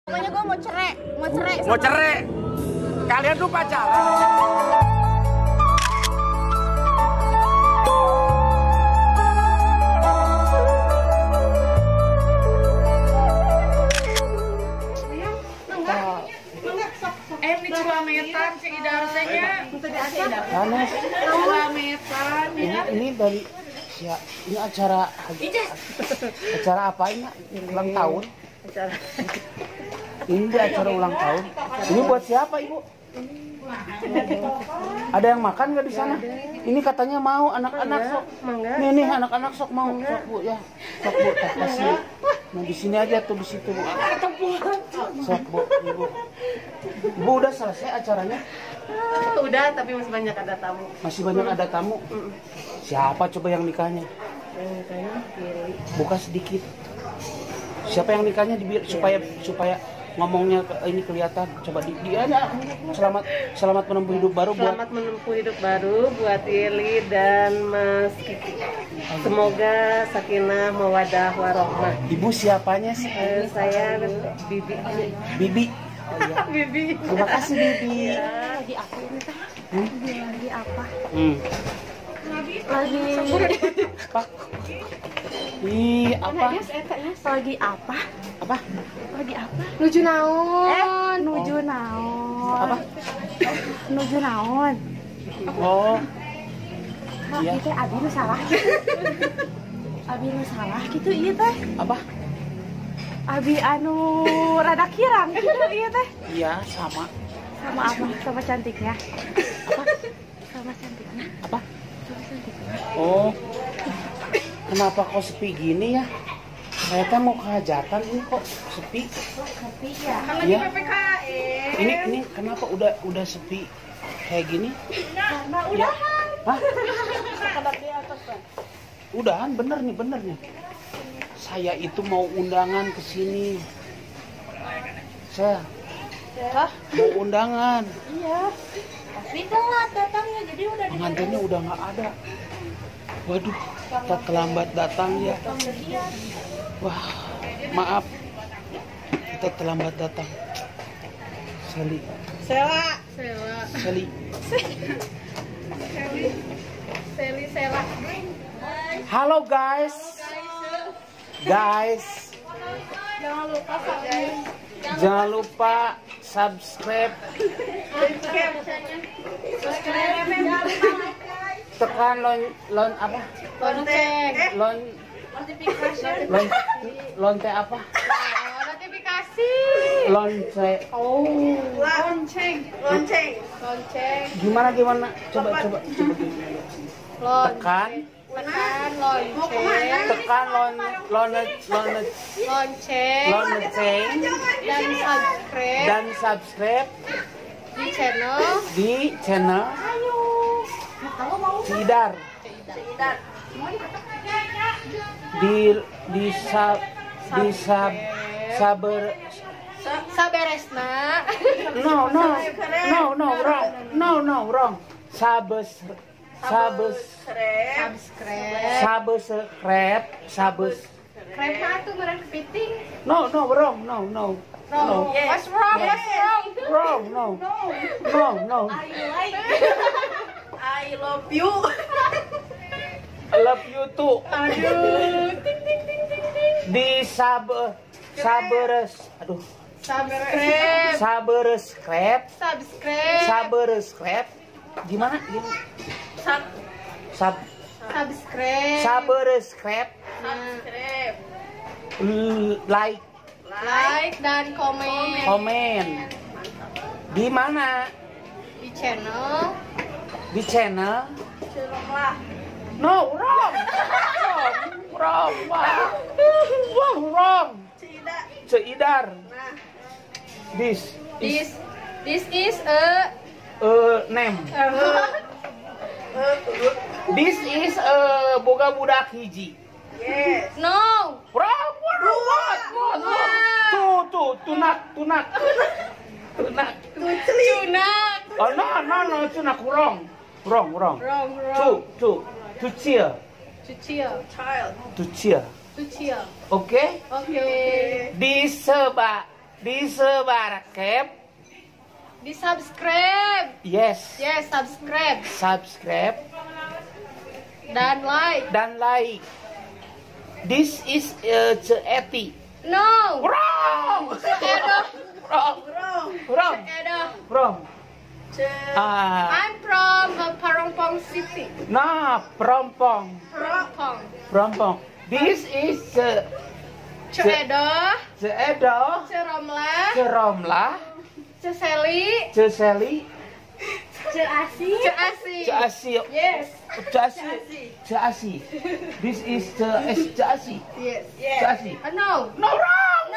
Pokoknya gue mau cerai, mau cerai. Mau cerai? Kalian tuh pacaran? Ini celametan si idarsenya. Ganes. Celametan ya. Ini dari ini acara apa ini? Ulang tahun. Ini acara ulang tahun. Ini buat siapa, Ibu? Ada yang makan nggak di sana? Ini katanya mau anak-anak sok. Nih anak-anak sok mau sok Bu ya. Sok Bu tak kasih. Nah di sini aja tuh di situ Bu. Sok Bu, Ibu. Bu udah selesai acaranya? Udah, tapi masih banyak ada tamu. Masih banyak ada tamu. Siapa coba yang nikahnya? Buka sedikit. Siapa yang nikahnya supaya ngomongnya ini kelihatan. Coba dia selamat menempuh hidup baru buat Selamat menempuh hidup baru buat Yeli dan Mas Kiki. Semoga sakinah mawadah warohmah. Ibu siapanya sih? Saya Bibi. Bibi. Bibi. Terima kasih Bibi. Lagi apa ini teh? Lagi apa? Lagi apa? Lagi apa? Apa? Lagi apa? Nuju naon? Nuju naon? Apa? Nuju naon? Oh. Nah, Iya. kita abi nu salah. Abi nu salah gitu ieu teh. Apa? Abi anu rada kirang gitu ieu teh. Iya, sama. Sama apa? Sama cantiknya. Apa? Sama cantiknya. Apa? Sama cantiknya. Oh. Kenapa kok sepi gini ya? Saya kan mau ke hajatan ini kok sepi. Sepi ya. Kan lagi Iya. PPKM. Ini kenapa udah sepi kayak gini? Karena Ya. udahan. Hah? Udahan bener nih. Saya itu mau undangan ke sini. Saya mau undangan. Iya. Tapi telat datangnya jadi udah Pengantinnya udah nggak ada. Waduh, kita terlambat datang ya. Wah, maaf. Kita terlambat datang. Seli. Sela. Halo guys. Jangan lupa subscribe. Tekan apa? Lonte apa? Notifikasi. Lonce. Lonceng. Gimana? Coba. Tekan Lonceng. Tekan lonceng dan subscribe di channel Cidar. Saberesna. No, wrong. Subscribe. Krema tuh meren kepiting. No, wrong. What's wrong? Wrong, no. I love you. I love you too. Aduh. Di subscribe. Gimana? Subscribe. Like Dan komen. Di mana? di channel. Di channel. No, wrong. Ceidar. This is a name. This is boga budak hiji. Yes. No. Wrong. Tunak. Tunak. Oh no, tunak wrong. Wrong. To cheer. Child. To cheer. Sucia. Oke? Oke. Di Disebarkan. Di subscribe. Yes. Yes, subscribe. Subscribe Dan like. dan like. This is Ceeti. No. Wrong. Edo. Wrong. Wrong. Edo. Wrong. I'm from Parompong City. Nah, Prompong. Parompong. Prompong. This is Edo. Ceedo. Ceromla. Ceromlah. Ceseli. Ceseli. Ceasi. Ceasi. Yes. Ceasi. Ceasi. This is Ceasi. Yes. Ceasi. No. No, wrong.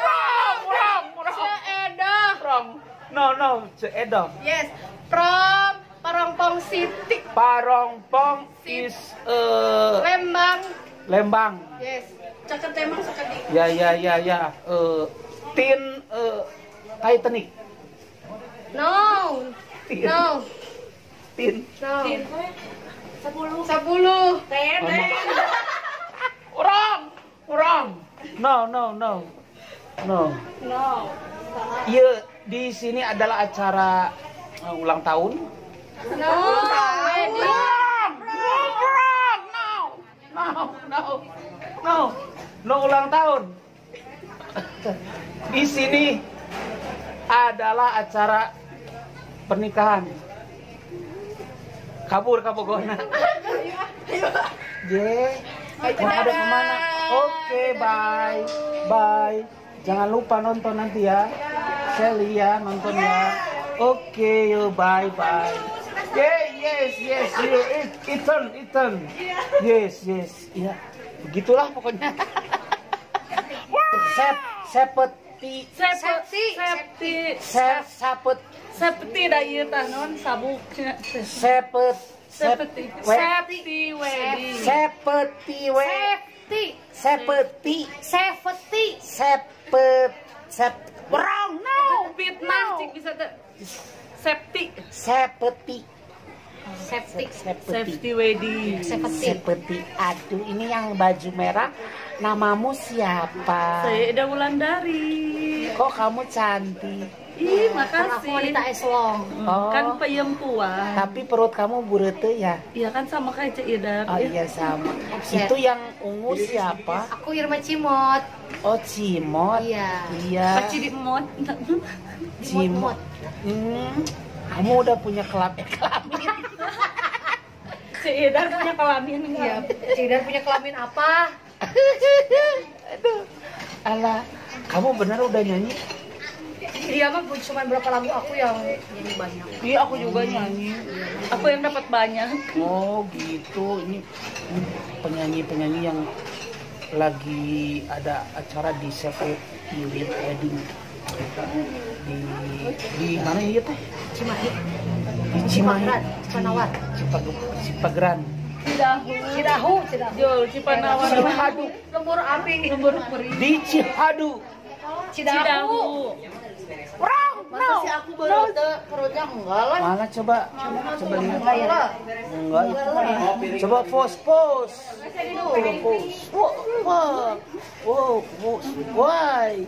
Wrong. Ceedo. Wrong. No. Ceedo. Yes. From Parompong City. Parongpong is Lembang. Lembang. Yes. Caket emang sekali. Ya. Tin Titanic. No. Tin. No. Tin. No. 10. Wrong. No. Iya, di sini adalah acara ulang tahun. No. Wedding. No ulang tahun. Di sini adalah acara pernikahan. Kabur gona. Ada kemana? Oke, bye. Jangan lupa nonton nanti ya. Sally ya, nonton ya. Oke, yuk, bye. Yes, Ethan. Yes. Ya, begitulah pokoknya. Sepeti dah ieu tah non sabuknya. Sepeti wrong. No. Fitnah cik bisa teh. Safety wedding. Sepeti. Aduh, ini yang baju merah. Namamu siapa? Saya Eda Wulandari. Kok kamu cantik? Ih, makasih. Aku wanita eslong. Kan perempuan. Tapi perut kamu burete ya? Iya kan sama kayak Cik Ida. Oh iya sama. Itu yang ungu siapa? Aku Irma Cimot. Oh, Cimot. Iya. Cidik mod. Cimot. Kamu udah punya kelamin. Cik Ida punya kelamin. Iya. Cidar punya kelamin apa? Aduh. Alah, kamu benar udah nyanyi? Iya mah cuma berapa lagu aku yang nyanyi banyak. Iya, aku juga nyanyi. Aku yang dapat banyak. Oh gitu, ini penyanyi yang lagi ada acara di Sepeti Wedding di mana ya teh? Cimahi. Di Cimahi. Cipanawar. Cipageran. Cidahu. Jol Cipanawar. Cihadu. Lembur api. Di Cihadu. Cidahu. Masa sih aku baru perutnya enggak lah. Mana coba lihat. Enggak itu. Coba pose. Wow. Why?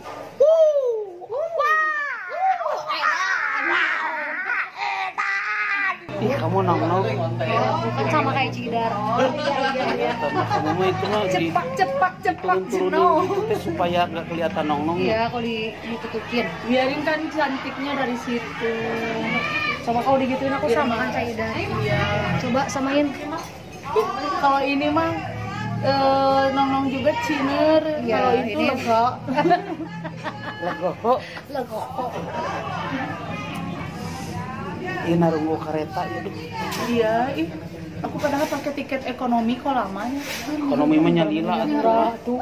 Ih, kamu nong. Kan sama kayak Cidar. Kamu mah itu mah Cepak. turun gitu teh supaya nggak kelihatan nong. Iya, kalau ditutupin. Biarin kan cantiknya dari situ. Coba kalau digituin aku sama kan Cidar. Iya. Coba samain. Kalau ini mah nong juga ciner. Iya, Kalau itu ini lega. Lego. Ini narunggu kereta ya. Iya, aku padahal pakai tiket ekonomi kok lamanya. Ekonomi mah nyalila atuh.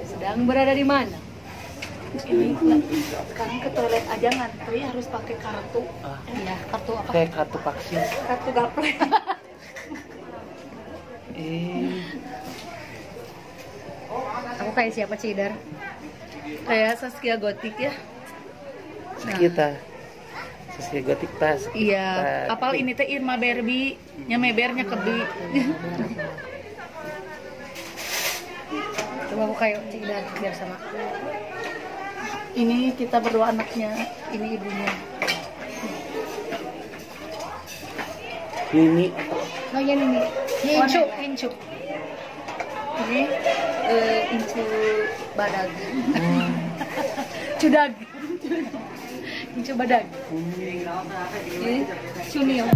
Sedang berada di mana? Ini sekarang ke toilet aja ngantri harus pakai kartu. Iya, kartu apa? Kayak kartu vaksin. Kartu gaple. Aku kayak siapa Cidar? Kayak Saskia Gotik ya. Kita Saskia Gotik tas. Iya, apal ini teh Irma Barbie, nya mebernya kebi. Coba aku kayak tidak biar sama. Ini kita berdua anaknya, ini ibunya. Ini Oh iya ini. Incu, incu. Ini incu badag. Cudag. Incu badag. Ini cunio.